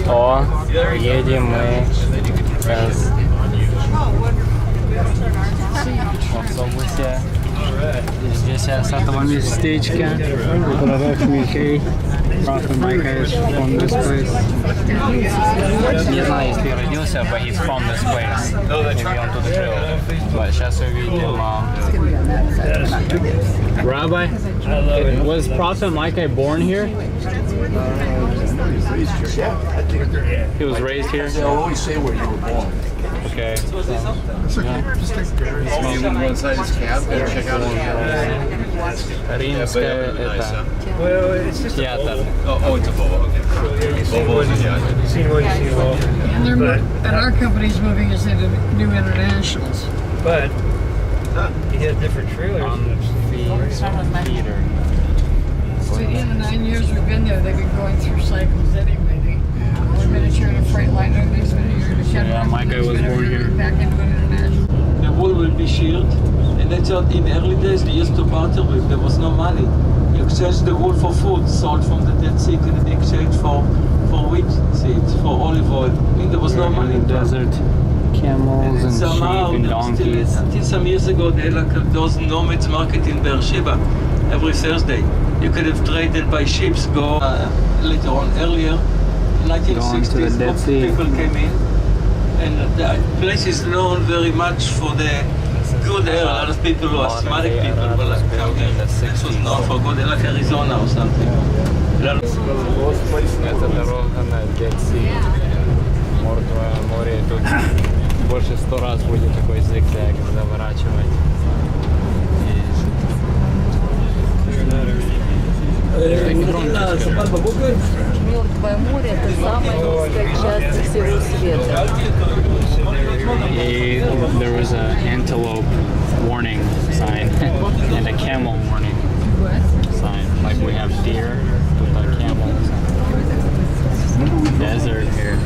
О, едем мы сейчас в автобусе. Здесь я с этого местечка. Пророк Михей. Prophet Micah is from this place. Не знаю, если родился, but he's from this place. Maybe он тут жил. But сейчас увидим. Rabbi, was Prophet Micah born here? He was raised here? They'll always say where you were born. Okay. Maybe go inside his cab and check out Римская это театр. Oh, it's a Volvo. And our company's moving us into new internationals. But he had different trailers. Theater. So in the 9 years we've been there, they've been going through cycles anyway. One minute you're in a freight liner, next minute you're in a Chevron. Yeah, my guy was born here. Back into an international. The wall will be sheared, and that's what in the early days they used to barter with. There was no money. You exchanged the wool for food, sold from the Dead Sea in exchange for wheat seeds, for olive oil. I mean, there was no money in the desert. Camels and somehow, sheep and donkeys. until some years ago, they had like those nomads market in Beersheba every Thursday. You could have traded by ships, go later on, earlier, 1960s, people came in. And the place is known very much for the good air. A lot of people who are asthmatic people will come here. This was known for good air, like Arizona or something. Это дорога на Dead Sea. Мертвое море. Тут больше 100 раз будет такой зигзаг заворачивать. Мертвое море – это самая низкая часть всего света. There was an antelope warning sign and a camel warning sign. Like we have deer with a camel. Desert here.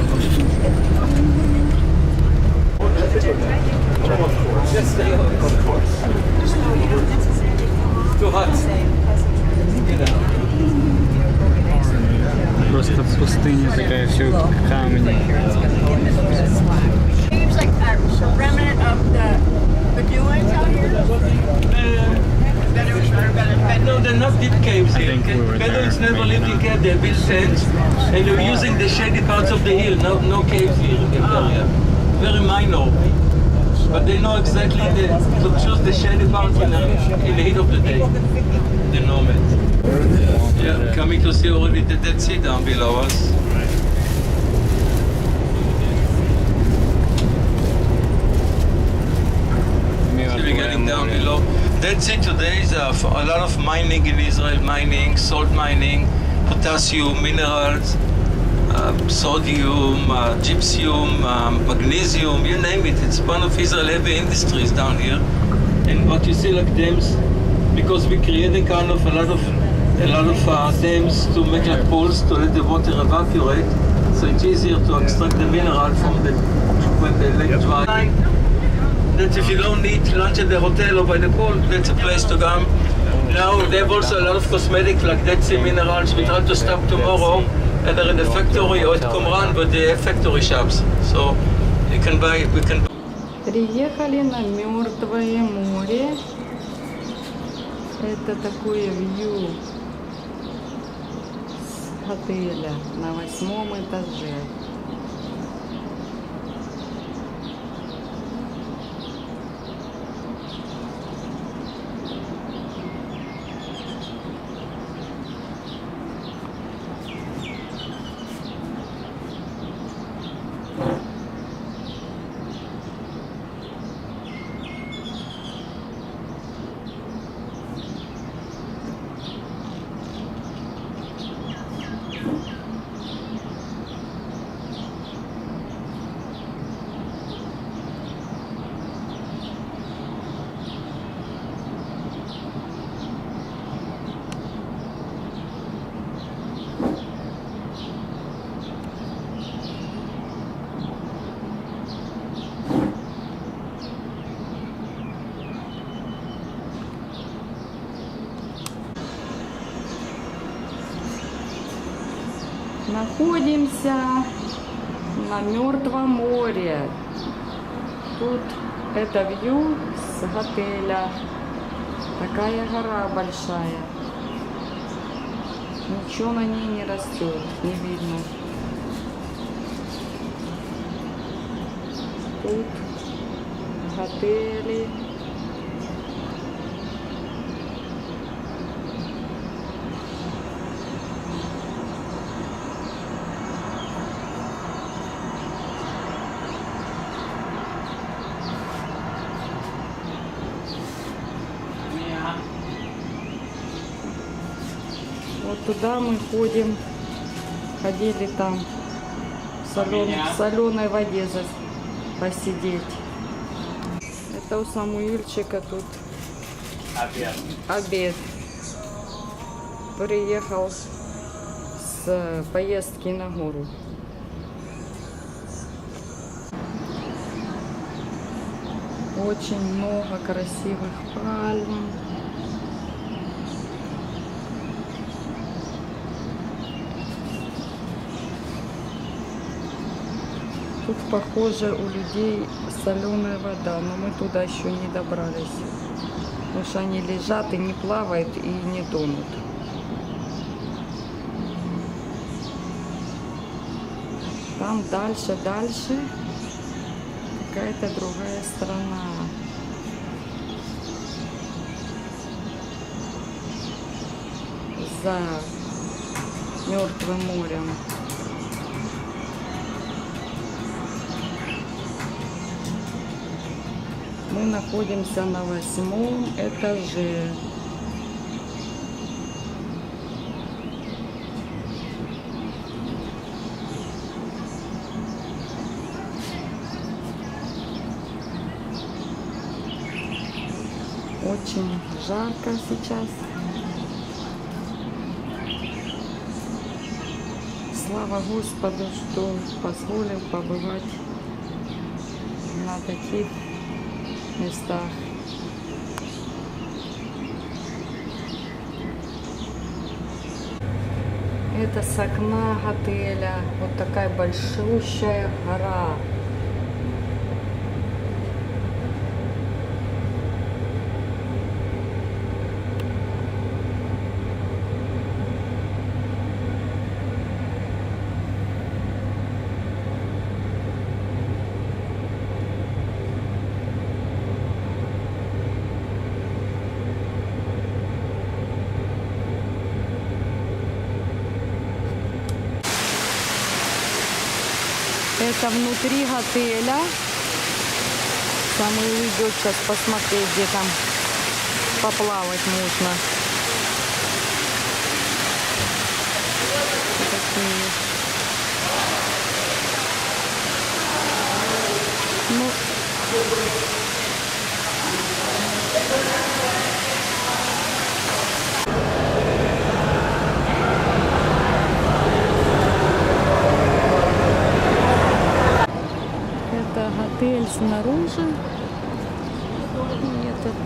Too hot. Просто пустыня такая, все камни. Seems like a remnant of the Bedouins out here. No, they're not deep caves here. think we were Bedouins there, never maybe lived in not. caves. They built tents, and they're using the shady parts of the hill. No caves here in the area. Very minor. But they know exactly to choose the shady parts in the heat of the day. The nomads. Yeah, coming to see already the Dead Sea down below us. So we're getting down below. Dead Sea today is a lot of mining in Israel, salt mining, potassium, minerals, sodium, gypsum, magnesium, you name it. It's one of Israel's heavy industries down here. And what you see like dams, because we created kind of a lot of dams to make like pools to let the water evaporate, so it's easier to extract the mineral from when the lake dry. That if you don't eat lunch at the hotel or by the pool, that's a place to come. Now they have also a lot of cosmetics like Dead Sea minerals. We try to stop tomorrow either in the factory or at Qumran, but they have factory shops, so you can buy. Приехали на Мертвое море. Это такое вью с отеля на 8-м этаже. находимся на Мертвом море. Тут это вью с отеля. Такая гора большая. Ничего на ней не растет, не видно. Тут отели. Вот туда мы ходим, ходили там в соленой воде посидеть. Это у Самуильчика тут обед. Приехал с поездки на гору. Очень много красивых пальм. Тут, похоже, у людей соленая вода, но мы туда еще не добрались. Потому что они лежат и не плавают, и не тонут. Там дальше какая-то другая страна. За Мертвым морем. Мы находимся на 8-м этаже. Очень жарко сейчас. Слава Господу, что позволил побывать на таких местах. Это с окна отеля вот такая большущая гора. Это внутри отеля. Самый идет сейчас посмотреть, где там поплавать можно. Такие. Ну, отель снаружи. И этот.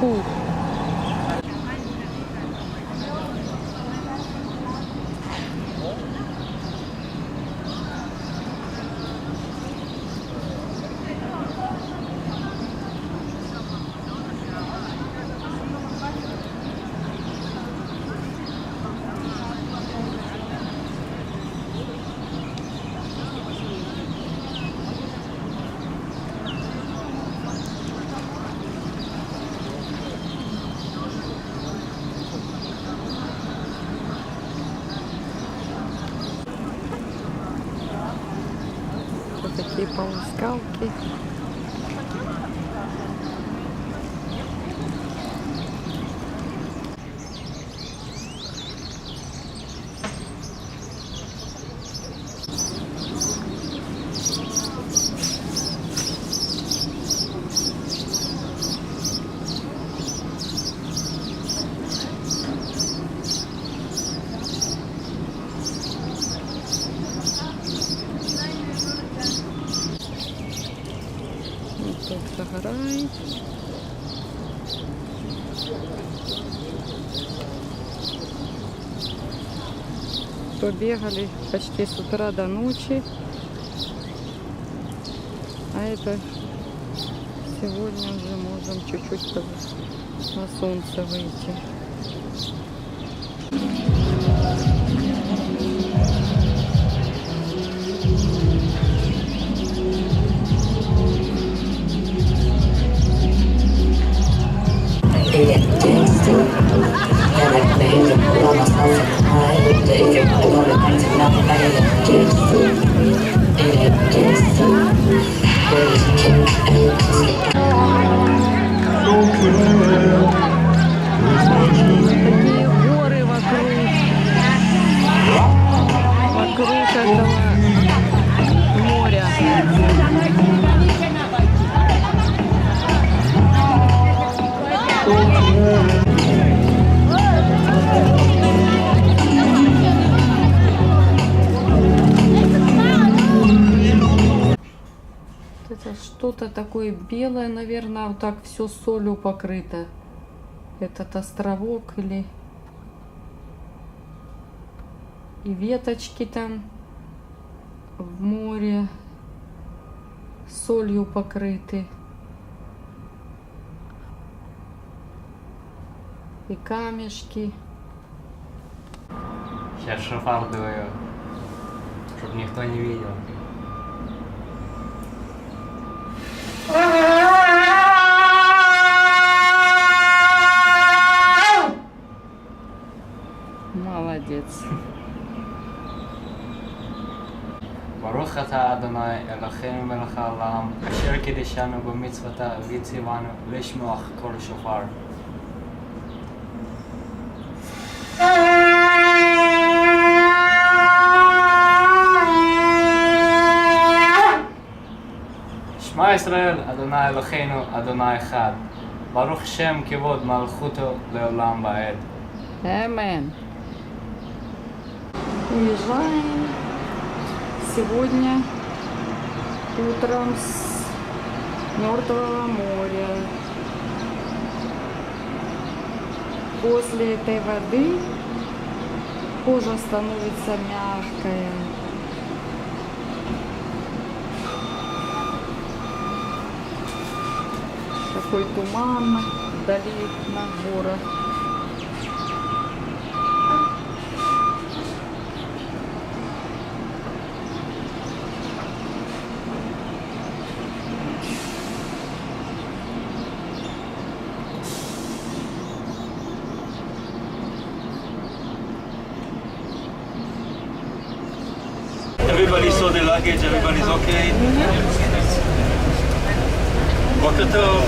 Фу. Такие полускалки. побегали почти с утра до ночи. А это сегодня уже можем чуть-чуть на солнце выйти. Такие горы вокруг этого моря. Это что-то такое белое, наверное, вот так все солью покрыто. Этот островок или и веточки там в море солью покрыты. И камешки. Сейчас шофар даю, чтобы никто не видел. Молодец. ברוך אתה אדוני אלוהינו מלך העולם אשר קידשנו במצוותיו וציוונו לשמוע קול שופר. שמע ישראל אדוני אלוהינו אדוני אחד. ברוך שם כבוד מלכותו לעולם ועד. Амен. Уезжаем сегодня утром с Мертвого моря. После этой воды кожа становится мягкая. Такой туман вдали на горах. Everybody saw the luggage, everybody's okay? בוקר טוב.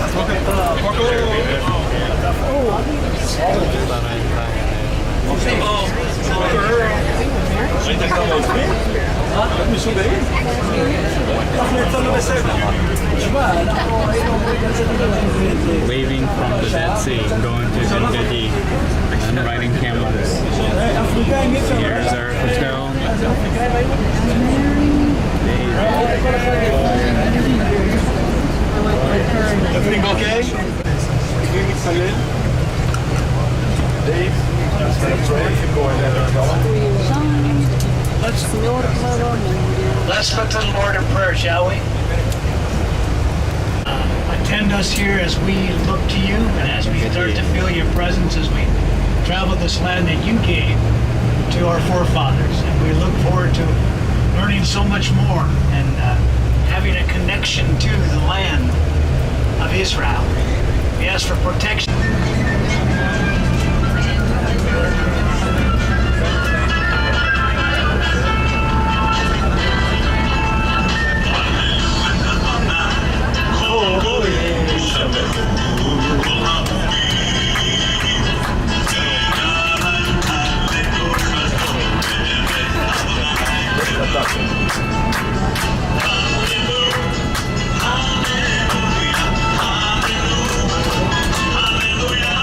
Leaving from the Dead Sea, going to Gadi, and riding camels. Here's our hotel. Everything okay? Dave? Let's put the Lord in prayer, shall we? Attend us here as we look to you and as we start to feel your presence as we travel this land that you gave to our forefathers. And we look forward to learning so much more and having a connection to the land of Israel. We ask for protection. Hallelujah.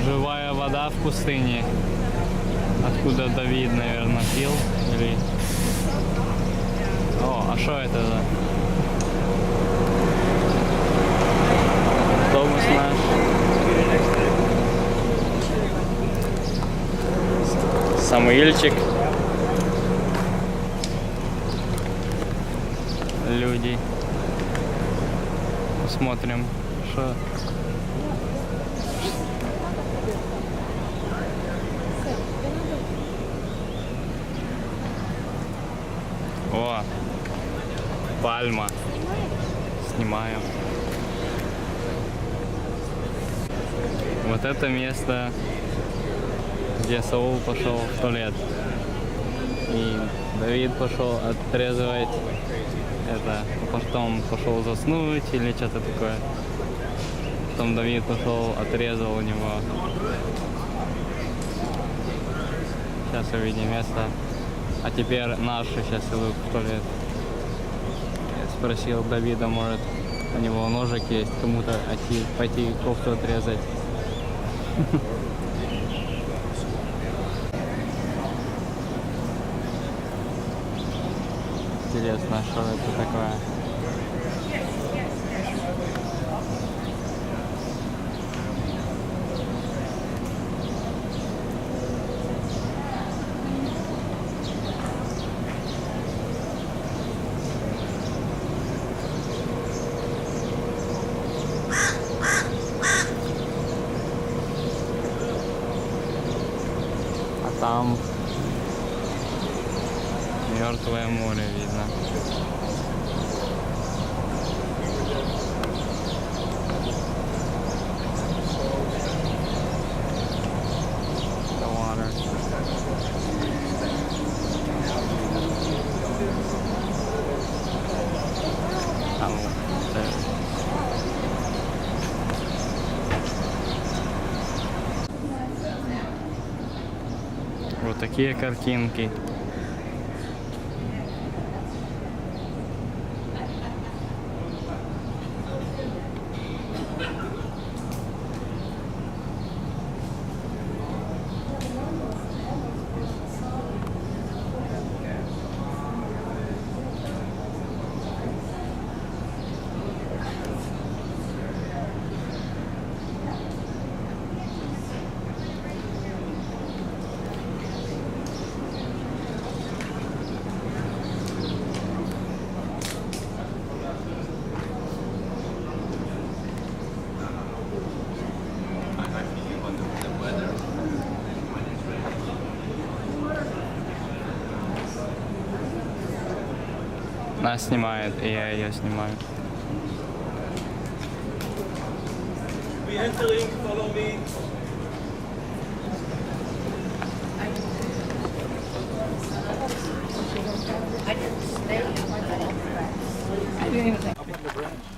Живая вода в пустыне. Откуда Давид, наверное, пил. Или... О, а что это за? Автобус наш. Самуильчик. Люди. Посмотрим, что. О, пальма. Снимаем. Вот это место, где Саул пошел в туалет. И Давид пошел отрезывать это, потом пошел заснуть или что-то такое. Потом Давид пошел, отрезал у него. Сейчас увидим место. А теперь наши сейчас идут в туалет. Я спросил Давида, может, у него ножик есть, кому-то пойти кофту отрезать. Интересно, что это такое. А там Мертвое море видно. The water. Вот такие картинки. Нас снимает, и я ее снимаю. We entering, follow me.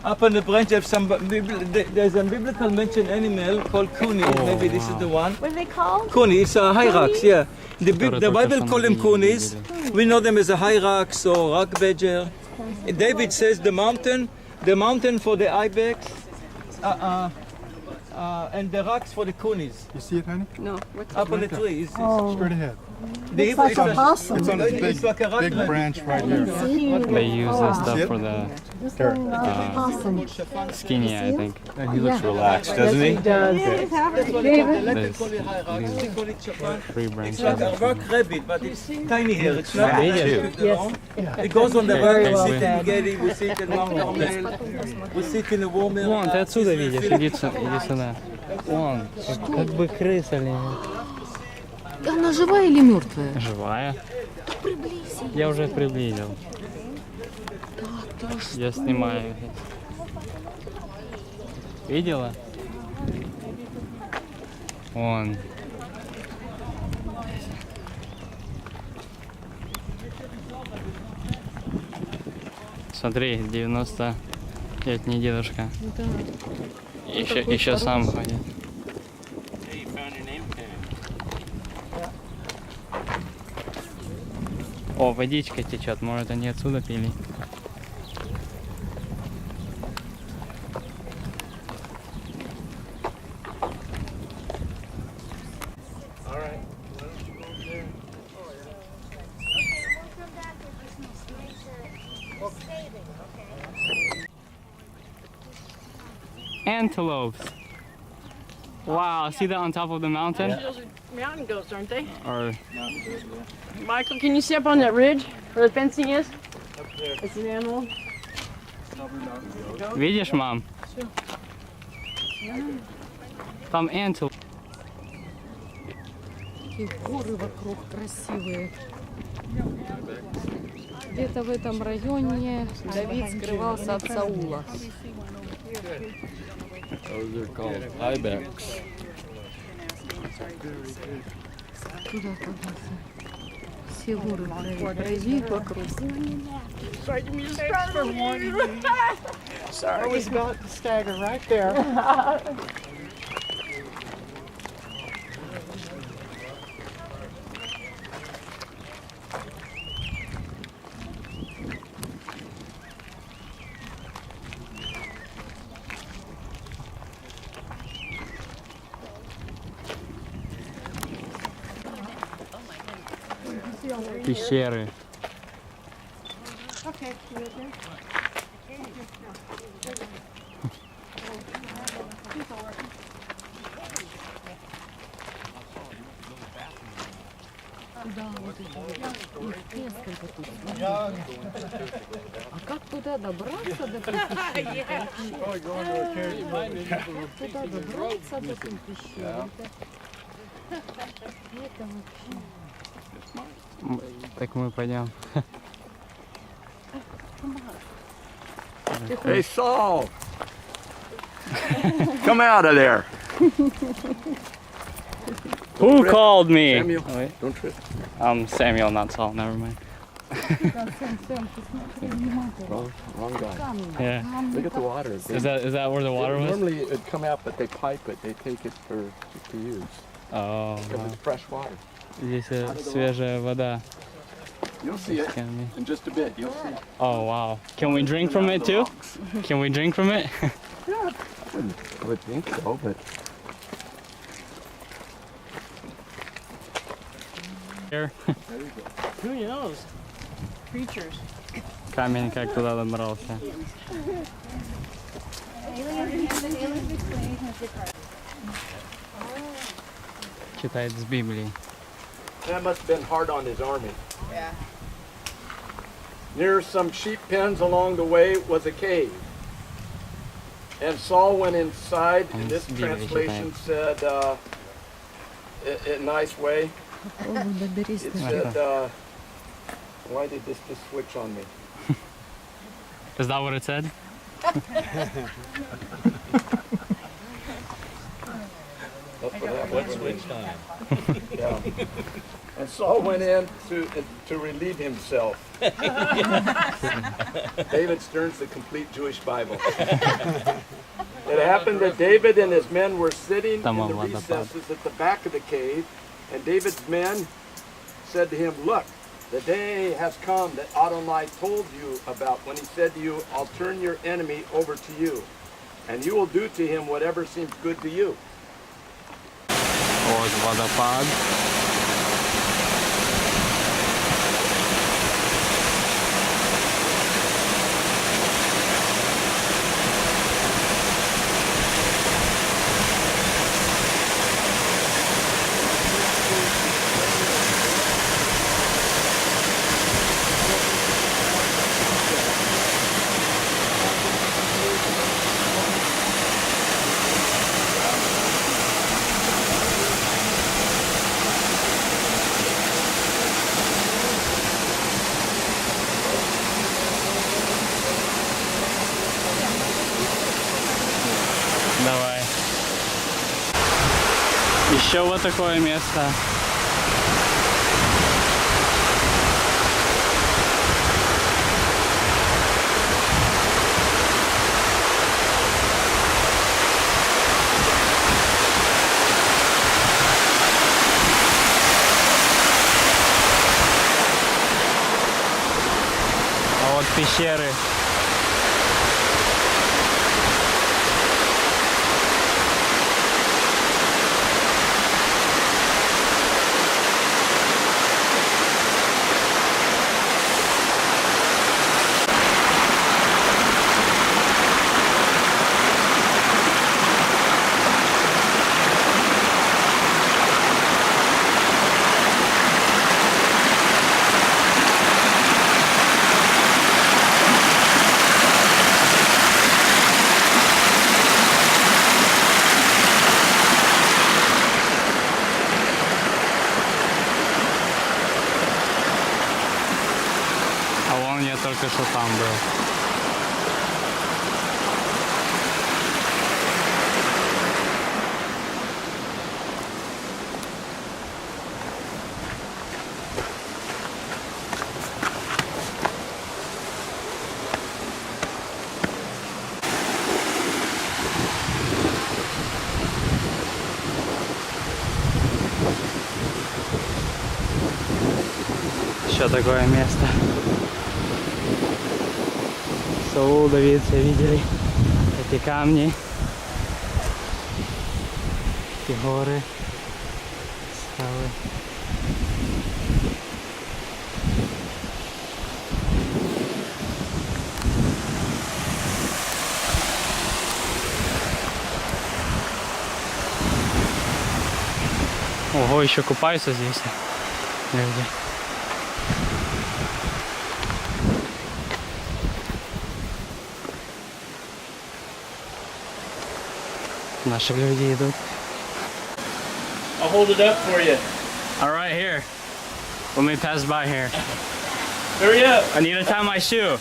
Up on the branch of some, there's a biblical mentioned animal called kuni. Maybe this is the one. What are they called? Kuni, it's a hyrax, yeah. The Bible call them kunis. We know them as a hyrax or rock badger. David says the mountain for the ibex, and the rocks for the kunis. You see it, honey? No, Up on the tree. It's Straight ahead. Looks like a possum. It's on this It's like a rock big badger. branch right here. They use that stuff for the This one looks like a possum. skinny, I think. And he looks relaxed, doesn't he? That's what they call it. Let them call it hyrax. They call it chapan. Three It's branches. like a rock rabbit, but it's tiny here. It's not Yes. It goes on the rock. Very We well sit said. in Getty, we sit in Mount we sit in the warm air. Вон, ты отсюда видишь, иди сюда. Вон, как бы крыса лежит. Она живая или мертвая? Живая. Я уже приблизил. Я снимаю. Видела? Вон. Смотри, 90-летний дедушка. Еще сам ходит. О, водичка течет, может они отсюда пили. antelopes. Wow, see that on top of the mountain? Those are mountain goats, aren't they? Or Michael, can you see up on that ridge where the fencing is? It's an animal. видишь, мам? Там antelope. Такие горы вокруг красивые. Где-то в этом районе Давид скрывался от Саула. Those are called ibex. Туда подался. Все горы пройди вокруг. Sorry. I was about to stagger right there. Пещеры. Да, вот это вот. Их несколько тут. А как туда добраться до этой пещеры? Как туда добраться до этой пещеры? Это вообще... Так мы пойдем. Hey, Saul! Come out of there! Who called me? Samuel, Wait. don't trip. Samuel, not Saul. Never mind. Wrong guy. Yeah. Look at the water. Is that where the water was? Normally it'd come out, but they pipe it. They take it to use. Oh. Because it's fresh water. Здесь свежая вода. You'll see it in just a bit. You'll see. Oh wow. Can we drink from it too? Can we drink from it? I would think so, but Here. Who knows? Creatures. Камень как туда добрался. Читает с Библии. That must have been hard on his army. Yeah. Near some sheep pens along the way was a cave. And Saul went inside, and this translation said, in a nice way, it said, why did this just switch on me? Is that what it said? what switched on? Yeah. And Saul went in to relieve himself. David Stern's the complete Jewish Bible. It happened that David and his men were sitting in the recesses at the back of the cave, and David's men said to him, "Look, the day has come that Adonai told you about when he said to you, I'll turn your enemy over to you, and you will do to him whatever seems good to you." Вот водопад. Давай. Еще вот такое место. А вот пещеры. только что там был. Еще такое место. Удовицы видели эти камни, эти горы, скалы. Ого, еще купаются здесь люди. Наши люди идут. I'll hold it up for you. All right, here. Let me pass by here. Hurry up. I need to tie my shoe.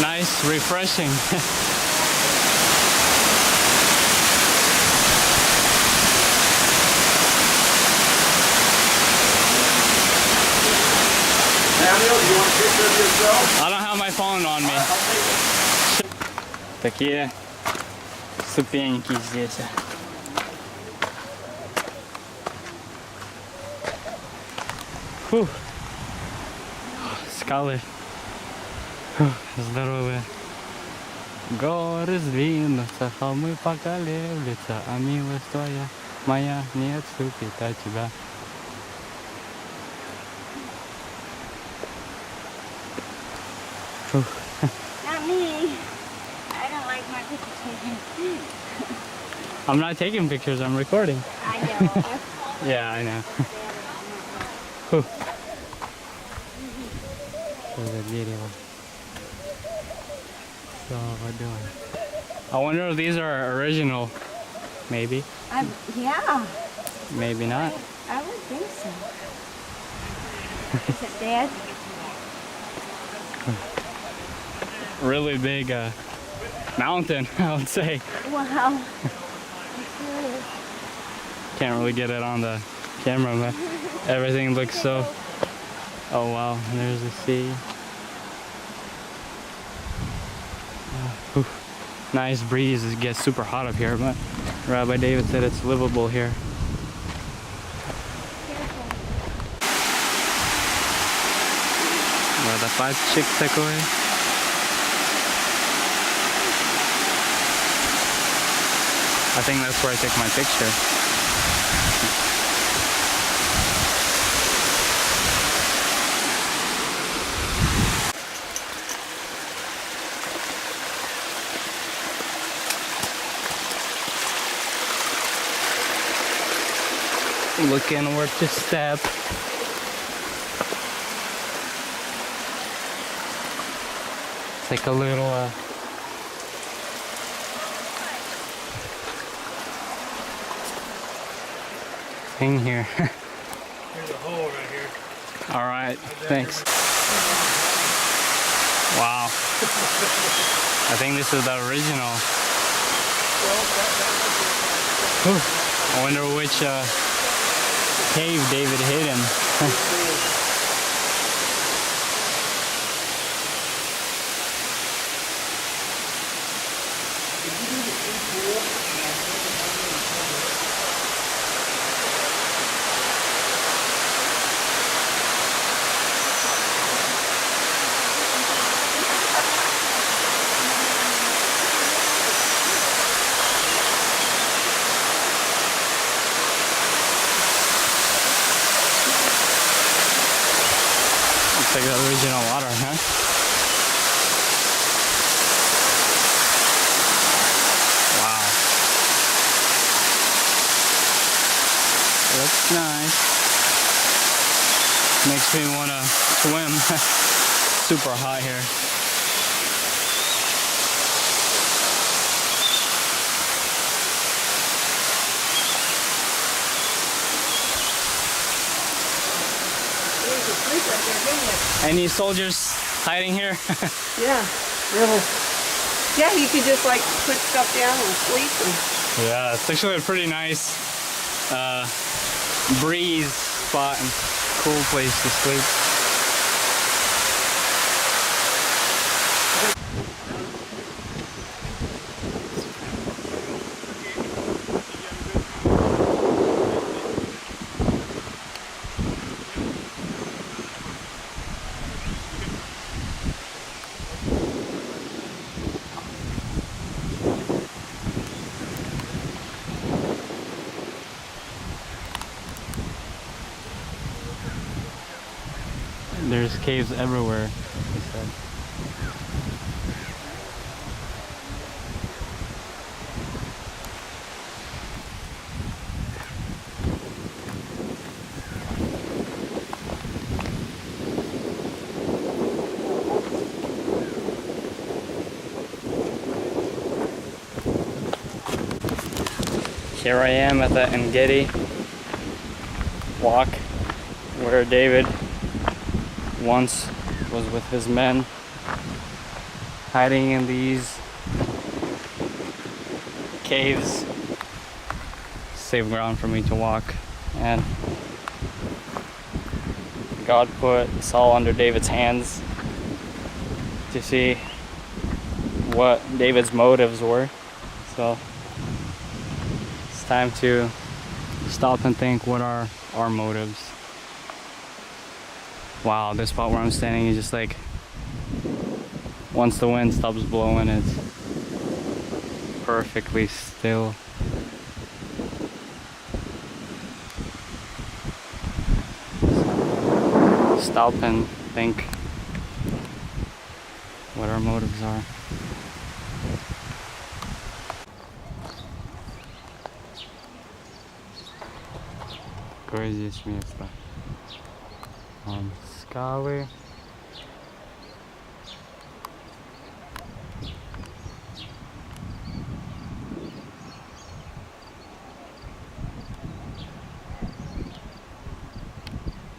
Nice, refreshing. Daniel, you want a picture of yourself? I don't have my phone on me. Такие ступеньки здесь. Фух. Скалы. Фух, здоровые. Горы сдвинутся, холмы поколеблются, а милость твоя моя не отступит от тебя. Фух. Not me. I don't like my picture taken. I'm not taking pictures, I'm recording. I know. Yeah, I know. Фух. Что за дерево? So водой. I wonder if these are original. Maybe. Yeah. Maybe not. I would think so. Is it dead? Really big mountain, I would say. Wow. Can't really get it on the camera, but everything looks so... Oh wow, there's the sea. Oof. Nice breeze. It gets super hot up here, but Rabbi David said it's livable here. Водопадчик такой. I think that's where I took my picture. Looking where to step. It's like a little thing here. There's a hole right here. All right, thanks. Wow. I think this is the original. Whew. I wonder which cave David hid in. makes me want to swim. Super hot here. Any soldiers hiding here? Yeah, really. Yeah, you could just like put stuff down and sleep. And Yeah, it's actually a pretty nice breeze spot and cool place to sleep. There's caves everywhere, he said. Here I am at the Engedi walk where David once was with his men, hiding in these caves. Safe ground for me to walk, and God put Saul under David's hands to see what David's motives were. So it's time to stop and think, what are our motives? Wow, this spot where I'm standing is just like, once the wind stops blowing, it's perfectly still. Stop and think what our motives are. Какое здесь место? Скалы.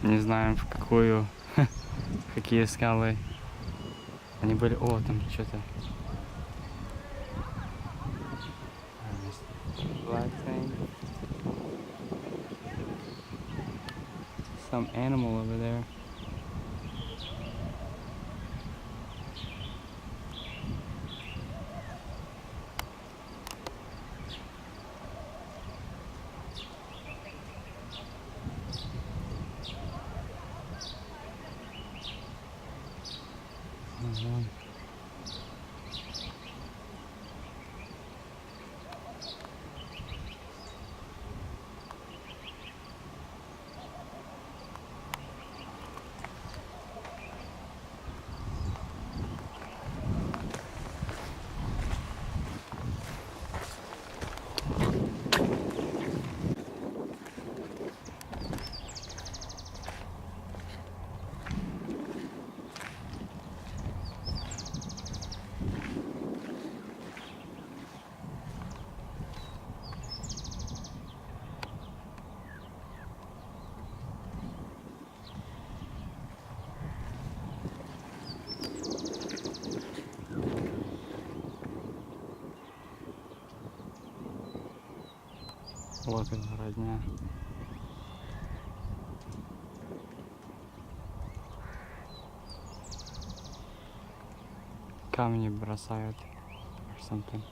Не знаем в какую, какие скалы они были. О, там что-то. Black thing. Some animal over there. Вот и родня. Камни бросают or something.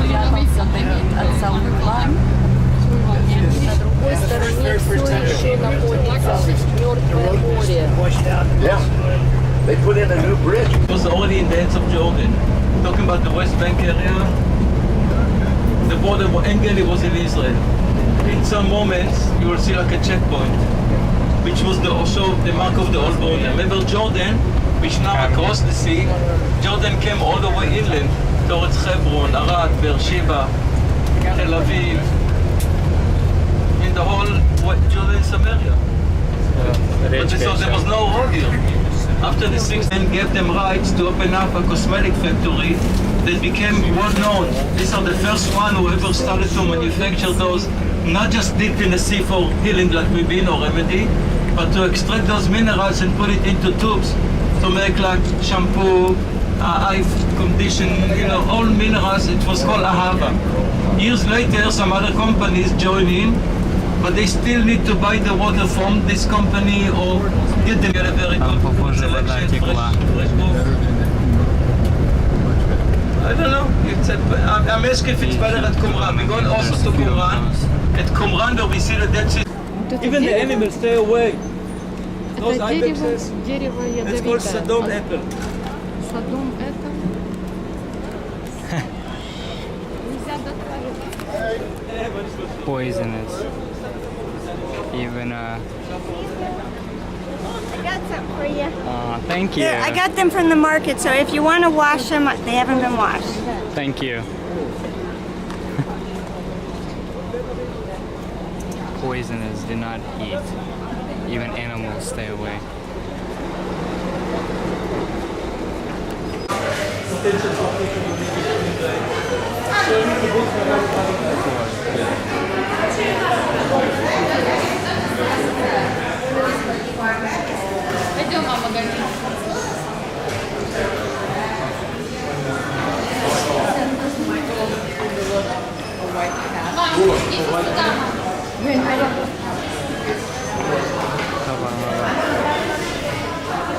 спрятался Давид от Саула. И на другой стороне все еще находится Мертвое море. Yeah. They put in a new bridge. It was already in the hands of Jordan. Talking about the West Bank area, the border Engedi was in Israel. In some moments, you will see like a checkpoint, which was also the mark of the old border. Remember Jordan, which now across the sea, Jordan came all the way inland towards Hebron, Arad, Beersheba, Tel Aviv, in the whole Jordan Samaria. But so there was no road here. After the 6th man gave them rights to open up a cosmetic factory that became well known. These are the first one who ever started to manufacture those, not just dipped in the sea for healing like Mibin or remedy, but to extract those minerals and put it into tubes to make like shampoo, eye condition, you know, all minerals. It was called Ahava. Years later, some other companies join in, but they still need to buy the water from this company or get them at a very good selection, fresh water. I don't know. I'm asking if it's better at Qumran. We go also to Qumran. At Qumran, though, we see the Dead Sea. Even the animals stay away. Those ibexes, it's called Sodom apple. Sodom это? Poisonous. Even I got some for you. thank you. I got them from the market, so if you want to wash them, they haven't been washed. Thank you. Poisonous, do not eat. Even animals stay away. Пойдем, мама, горит.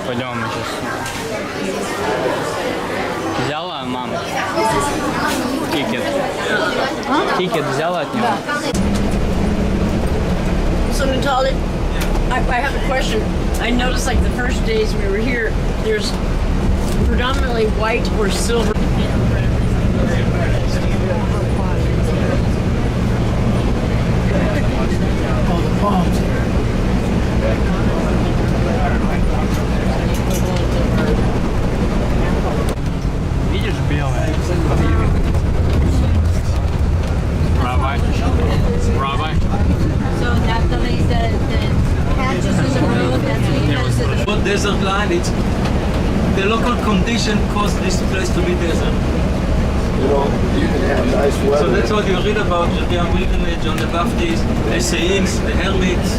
Пойдем мы сейчас. Взяла, мама? Тикет. Тикет взяла от него? So Natalie, I have a question. I noticed like the first days we were here, there's predominantly white or silver. Oh, the palms. Видишь, белое? Rabbi. Rabbi. So Natalie, the patches in the road, that's because of the... What desert land, it's the local condition caused this place to be desert. You know, you can have nice weather. So that's what you read about Judean wilderness, John the Baptist, the Essenes, the hermits,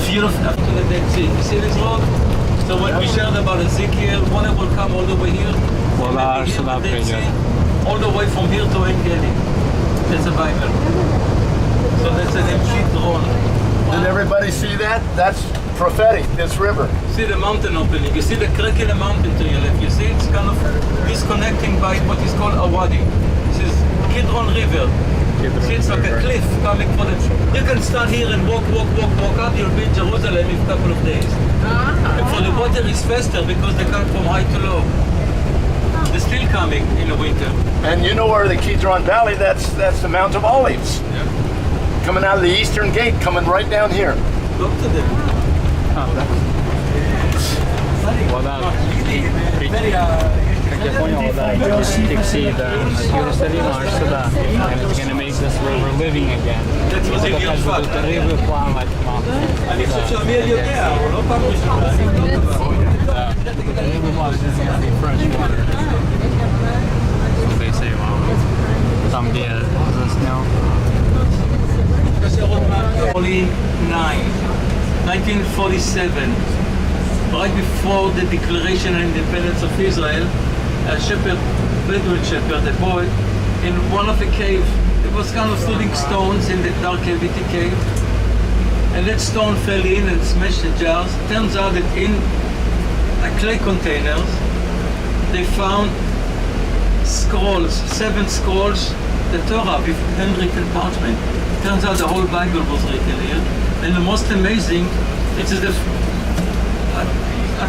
fear of after the Dead Sea. You see this road? So when we shared about Ezekiel, water will come all the way here, Вода here сюда the Dead Sea, придет. all the way from here to En-Gedi. That's a Bible. So that's an empty throne. Did everybody see that? That's prophetic, this river. See the mountain opening. You see the crack in the mountain to your left. You see it's kind of disconnecting by what is called a wadi. This is Qumran River. See, it's like a cliff coming from the... You can start here and walk up. You'll be in Jerusalem in a couple of days. And for the water is faster because they come from high to low. They're still coming in the winter. And you know where the Qumran Valley, that's the Mount of Olives. Yeah. Coming out of the eastern gate, coming right down here. Talk to them. Вода, как я понял, вода текси до Иерусалима аж сюда. And it's gonna make this river living again. That's what they Опять будут рыбы плавать. אני חושב שאמיר יודע, הוא לא פעם ראשונה. Да. Рыбы плавать, it's gonna be fresh water. That's what they say, мама. Там, где я заснял. Holy 1947, right before the declaration and independence of Israel, a shepherd, Bedouin shepherd, a boy, in one of the cave, it was kind of throwing stones in the dark cavity cave, and that stone fell in and smashed the jars. Turns out that in clay containers, they found scrolls, 7 scrolls the Torah with handwritten parchment. Turns out the whole Bible was written here. And the most amazing, it is a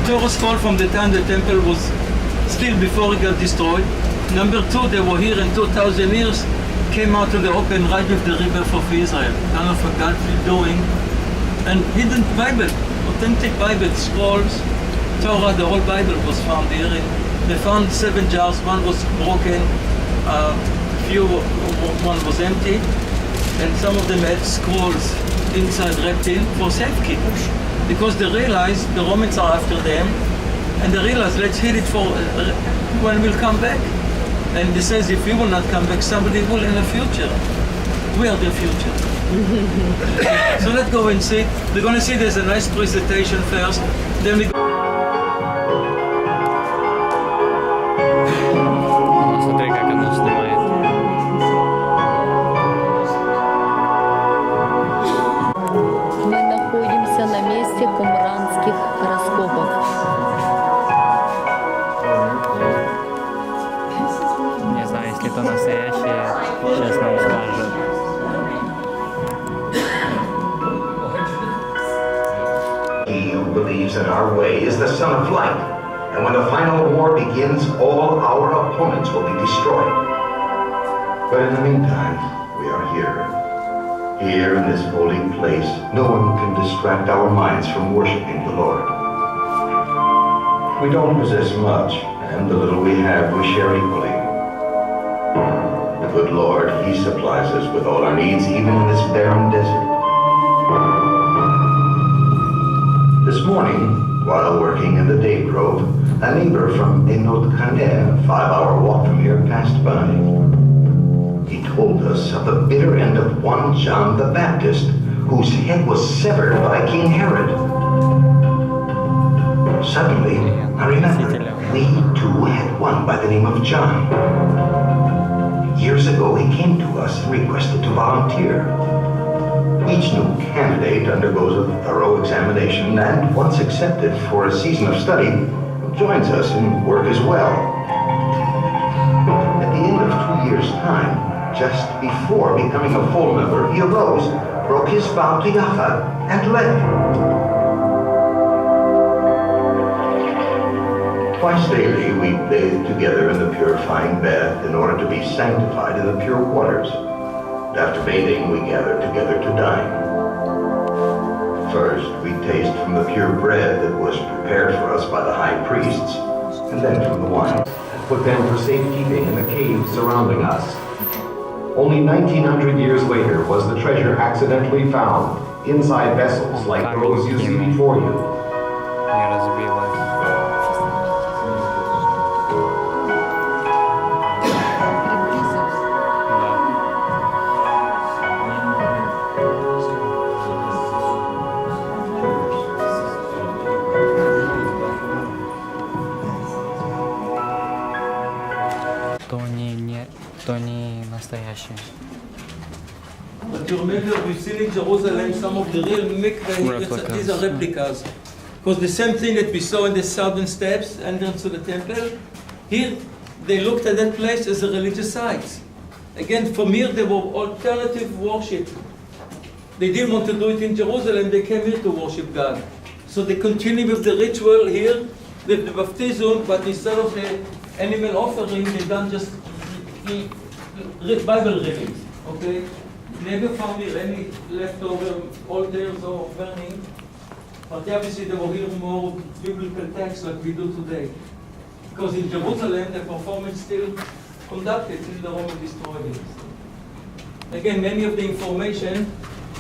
Torah scroll from the time the temple was still before it got destroyed. Number two, they were here in 2,000 years, came out to the open right with the river of Israel. Kind of a godly doing. And hidden Bible, authentic Bible, scrolls, Torah, the whole Bible was found here. They found 7 jars, one was broken, one was empty, and some of them had scrolls inside wrapped in for safekeeping. Because they realized the Romans are after them, and they realized, let's hid it for when we'll come back. And he says, if we will not come back, somebody will in the future. We are the future. So let's go and see. We're going to see there's a nice presentation first, then we go. Смотри, как оно снимает. Мы находимся на месте кумранских раскопок. Не знаю, если это настоящее, сейчас нам скажут. He who believes in our way is the son of light, and when the final war begins, all our opponents will be destroyed. But in the meantime, we are here. Here in this holy place, no one can distract our minds from worshiping the Lord. We don't possess much, and the little we have we share equally. The good Lord, He supplies us with all our needs, even in this barren desert. This morning, while working in the day grove, a neighbor from Enot Khaneh, a 5-hour walk from here, passed by. He told us of the bitter end of one John the Baptist, whose head was severed by King Herod. Suddenly, I remembered, we too had one by the name of John. Years ago, he came to us and requested to volunteer. Each new candidate undergoes a thorough examination and, once accepted for a season of study, joins us in work as well. At the end of 2 years' time, just before becoming a full member, he arose, broke his vow to Yahweh, and left. Twice daily, we bathe together in the purifying bath in order to be sanctified in the pure waters. After bathing, we gather together to dine. First, we taste from the pure bread that was prepared for us by the high priests, and then from the wine. Put them for safekeeping in the caves surrounding us. Only 1900 years later was the treasure accidentally found inside vessels like those you see before you. Не разбилось. То не настоящее. But you remember we've seen in Jerusalem some of the real mikveh, these are replicas. Because the same thing that we saw in the southern steps, entrance to the temple, here they looked at that place as a religious site. Again, from here there were alternative worship. They didn't want to do it in Jerusalem, they came here to worship God. So they continue with the ritual here, with the baptism, but instead of the animal offering, they done just Bible readings, okay? Never found here any leftover altars or burning, but obviously they were here more biblical texts like we do today. Because in Jerusalem, the performance still conducted till the Roman destroyed it. Again, many of the information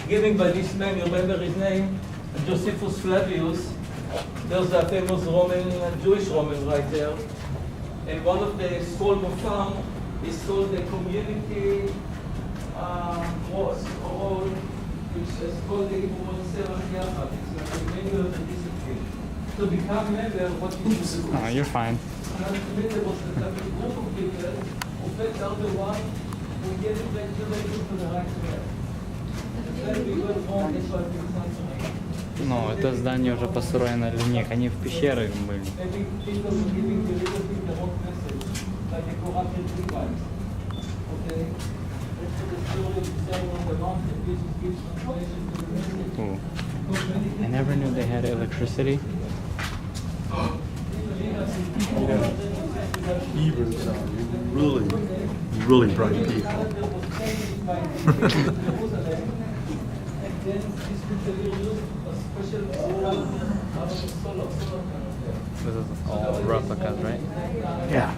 given by this man, you remember his name, Josephus Flavius. There's a famous Roman, Jewish Roman right there. And one of the scrolls we found is called the community role, which is called the Hebrew Serach Yachad. It's like a manual of the discipline. To become member, what you do. Oh, you're fine. And ultimately was a group of people who felt out the one who gave it back to the right way. And then we went wrong, that's why we decided. Ну, это здание уже построено или нет? Они в пещерах были. Ooh. I never knew they had electricity. Hebrews are really, really bright people. This is all replicas, right? Yeah.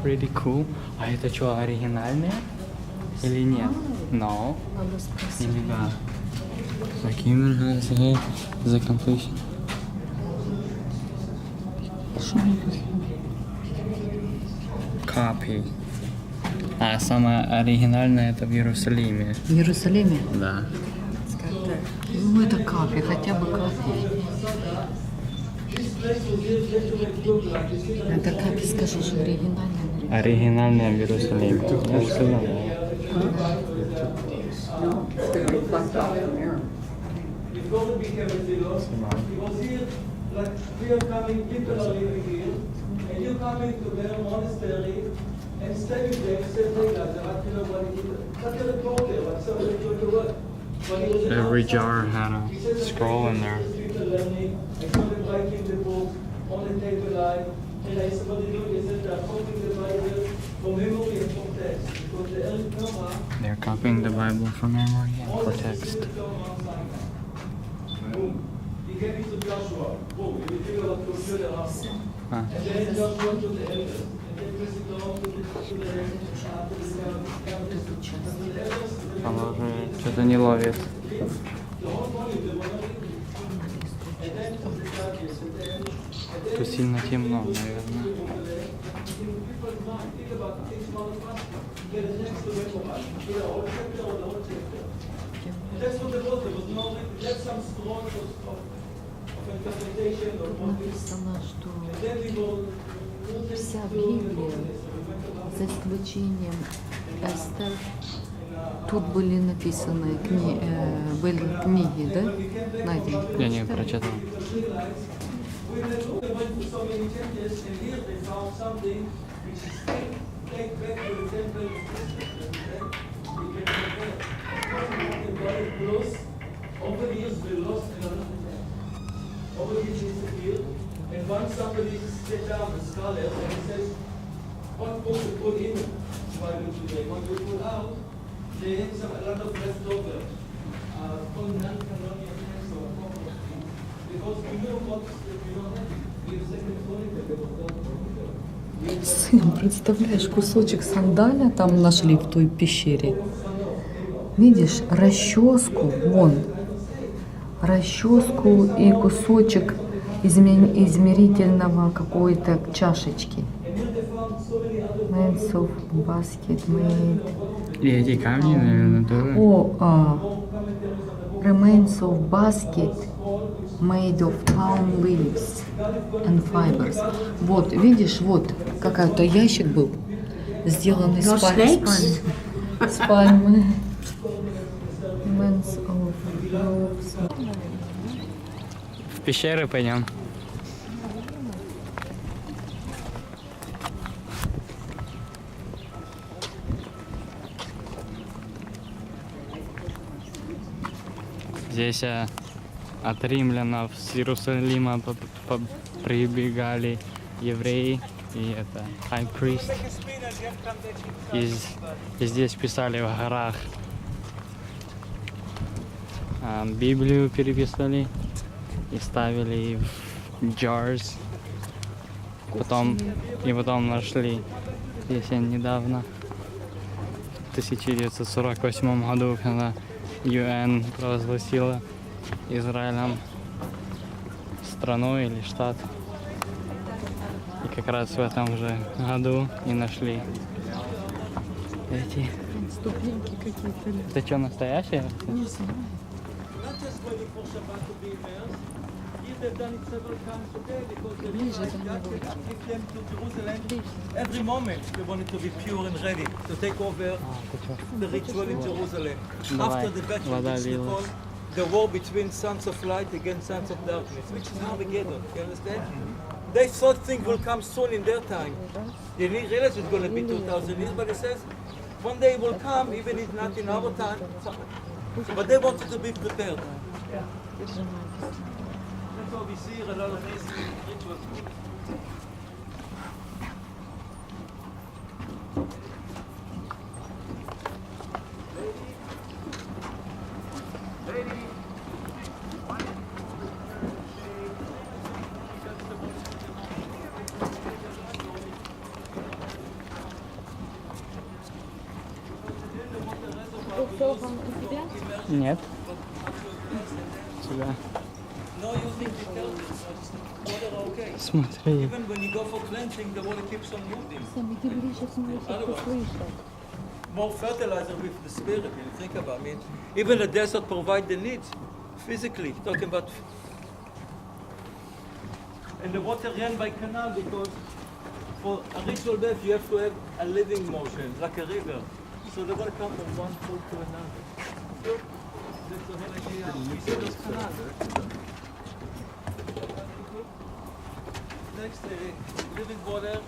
Pretty cool. А это что, оригинальные? Или нет? No. Надо спросить. Да. Like human has a the completion. Copy. А самое оригинальное это в Иерусалиме. В Иерусалиме? Да. Ну это капи, хотя бы капи. Это капи, скажи, что оригинальное. Оригинальное в Иерусалиме. Я же сказал. Every jar had a scroll in there. They're copying the Bible from memory and for text. Huh. Положение что-то не ловит. Тут сильно темно, наверное. Написано, что вся Библия, за исключением Эстер, тут были написаны были книги, да? Найдены. Я не прочитал. And once somebody sat down, a scholar, and he says, what book to put in the Bible today? What you put out, they have a lot of leftover. Because we know what we don't have. We have second Сын, представляешь, кусочек сандаля там нашли в той пещере. Видишь, расческу, вон, расческу и кусочек измерительного какой-то чашечки. Made of basket made. И эти камни, наверное, тоже. Remains of basket made of palm leaves and fibers. Вот, видишь, вот какой-то ящик был, сделанный из пальмы. Remains of leaves. В пещеры пойдем. Здесь от римлянов с Иерусалима прибегали евреи, и это high priest. И здесь писали в горах. Библию переписали и ставили в jars. Потом нашли здесь недавно, в 1948 году, когда UN провозгласила Израилем страну или штат. И как раз в этом же году и нашли эти Ступеньки какие-то. Это что, настоящие? Не знаю. Ближе до него. Every moment we wanted to be pure and ready to take over the ritual in Jerusalem. After the battle of Nicole, the war between sons of light against sons of darkness, which is Armageddon. You understand? They thought things will come soon in their time. They didn't realize it's going to be 2,000 years, but it says one day it will come, even if not in our time. But they wanted to be prepared. That's why we see a lot of these rituals. Нет. Сюда. Смотри. Even when you go for cleansing, the water keeps on moving. More fertilizer with the spirit, when you think about it. Even the desert provides the needs, physically, talking about. And the water ran by canal because for a ritual bath you have to have a living motion, like a river. So the water comes from one pool to another. So that's the whole idea. We see those canals. Next, living water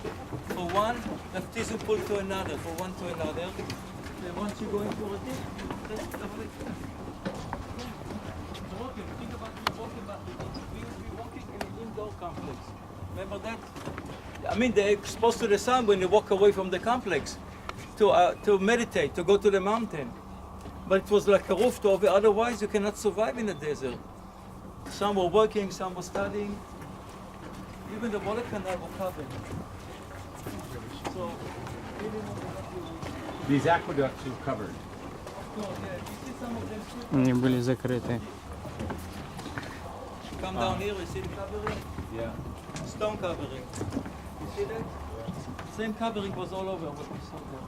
for one, baptism pool to another, for one to another. Then once you go into a dip, that's the whole idea. Walking, think about you walking back. We will be walking in an indoor complex. Remember that? I mean, they're exposed to the sun when you walk away from the complex to meditate, to go to the mountain. But it was like a roof to over, otherwise you cannot survive in the desert. Some were working, some were studying. Even the water canal were covered. So, these aqueducts were covered. Они были закрыты. Come down here, you see the covering? Yeah. Stone covering. You see that? Same covering was all over what we saw there.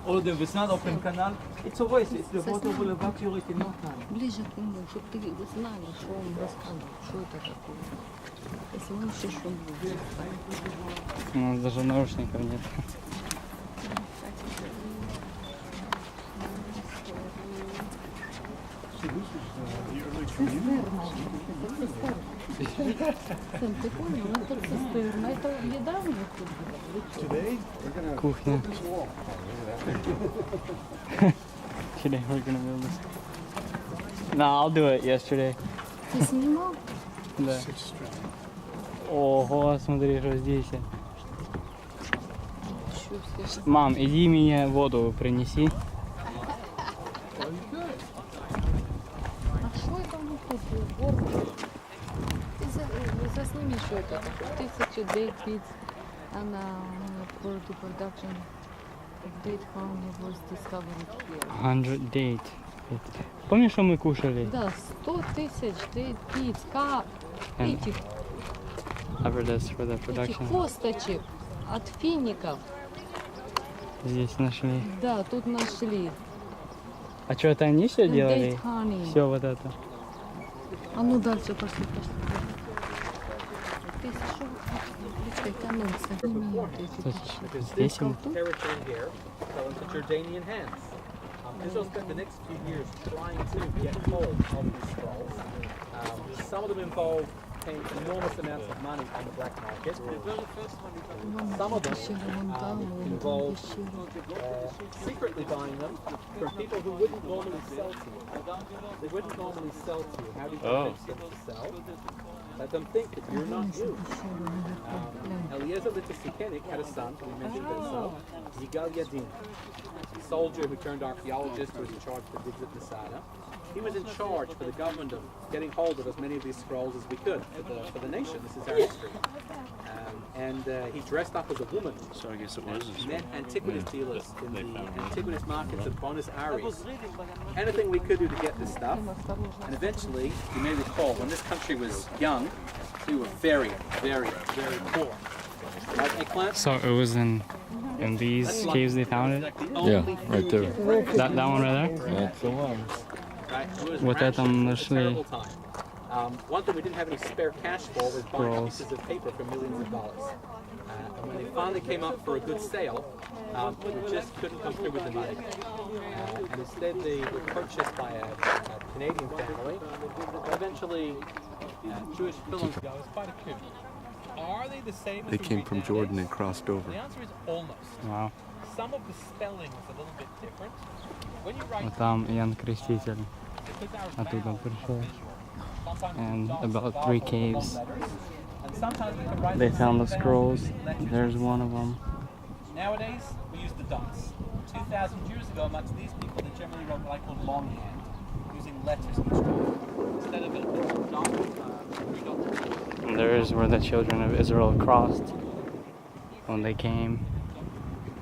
All of them, it's not open canal. It's a waste. It's the water will evaporate in no time. Ближе к нему, чтобы ты знали, что он рассказывал, что это такое. Если он еще шум будет. У нас даже наушников нет. Сэм, ты понял? Это цистерна. Это недавно Кухня. Today we're gonna build this. No, I'll do it yesterday. Ты снимал? Да. Ого, смотри, что здесь. Мам, иди мне воду принеси. А что это мы тут? Ты засними, что это такое. 1000 date beats and for the production of date colony was discovered here. 100 date. Помнишь, что мы кушали? Да, 100 000 date beats. Этих For this, for the production. косточек от фиников. Здесь нашли. Да, тут нашли. А что, это они все делали? Date honey. Все вот это. А ну дальше пошли. Ты что? Здесь им. Jordanian hands. Israel spent the next few years trying to get hold of these scrolls. Some of them involved paying enormous amounts of money on the black market. Some of them involved secretly buying them from people who wouldn't normally sell to you. They wouldn't normally sell to you. How do you convince them to sell? Let them think that you're not you. Eliezer the Tishkenik had a son, we mentioned this, Yigal Yadin, a soldier who turned archaeologist who was in charge for digs at Masada. He was in charge for the government of getting hold of as many of these scrolls as we could for the nation. This is our history. He dressed up as a woman. So I guess it was. Met antiquities dealers in the antiquities markets of Buenos Aires. Anything we could do to get this stuff. And eventually, you may recall, when this country was young, we were very, very, very poor. So it was in these caves they found it? Yeah, right there. That one right there? That's the one. Вот это мы нашли. One thing we didn't have any spare cash for was buying pieces of paper for millions of dollars. And when they finally came up for a good sale, we just couldn't come through with the money. And instead they were purchased by a Canadian family. Eventually, Jewish films ago, it was quite a coup. Are they the same as They came from Jordan and crossed over. The answer is almost. Wow. Some of the spelling is a little bit different. When you write Там Иоанн Креститель оттуда пришел. And about 3 caves. They found the scrolls. There's one of them. Nowadays, we use the dots. 2,000 years ago, amongst these people, they generally wrote what I call longhand, using letters each time. Instead of a dot, And there is where the children of Israel crossed when they came.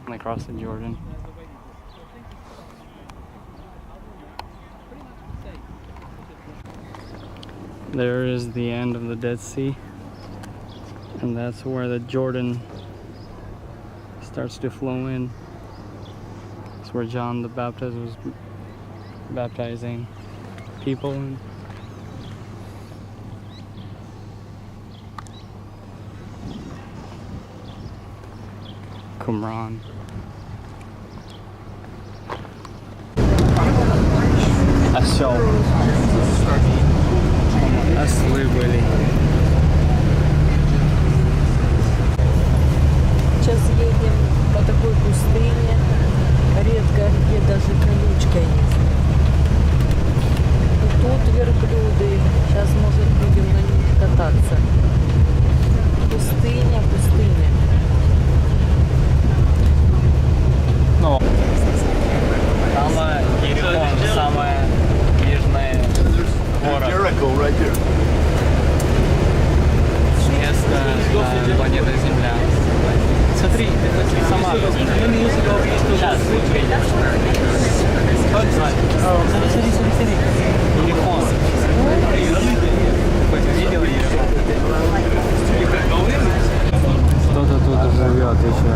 When they crossed the Jordan. There is the end of the Dead Sea, and that's where the Jordan starts to flow in. It's where John the Baptist was baptizing people in. Qumran. Осел. Ослы были. Сейчас едем по такой пустыне, редко где даже колючка есть. И тут верблюды, сейчас, может, будем на них кататься. Пустыня, пустыня. Ну, самое Ерихон, самое южное город. Место планеты Земля. Смотри, сама. Сейчас увидишь. Смотри. Ерихон. Видел Ерихон? Кто-то тут живет еще.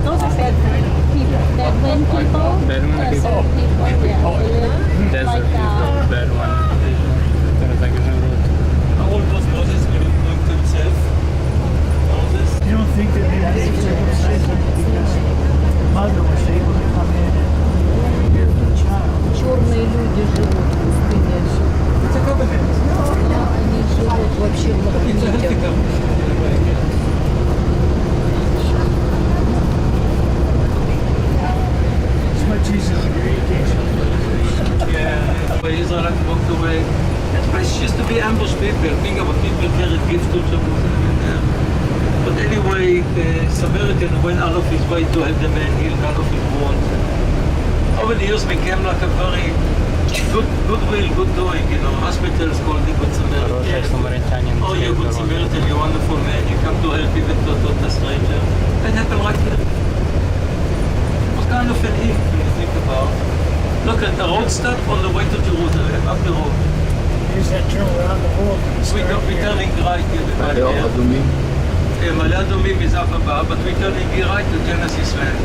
Those are Bedouin people. Bedouin people. Bedouin people. Desert people. Bedouin. Которые так и живут. How old was Moses when he looked himself? Moses? You don't think that maybe mother was able to come in and give the child? Черные люди живут в пустыне. Они живут вообще в лохмитях. Yeah, but Israel had walked away. That place used to be ambush people. Think about people carried gifts to Jerusalem. But anyway, the Samaritan went out of his way to help the man heal none of his wounds. Over the years became like a very goodwill, good doing. You know, hospitals called the Good Samaritan. Oh, you're a good Samaritan, you're a wonderful man. You come to help even to a stranger. That happened right here. It was kind of an if, when you think about it. Look at the road stop on the way to Jerusalem, up the road. Here's that turn around the world. We're turning right here. Malé Adumim is up above, but we're turning right to Genesis land.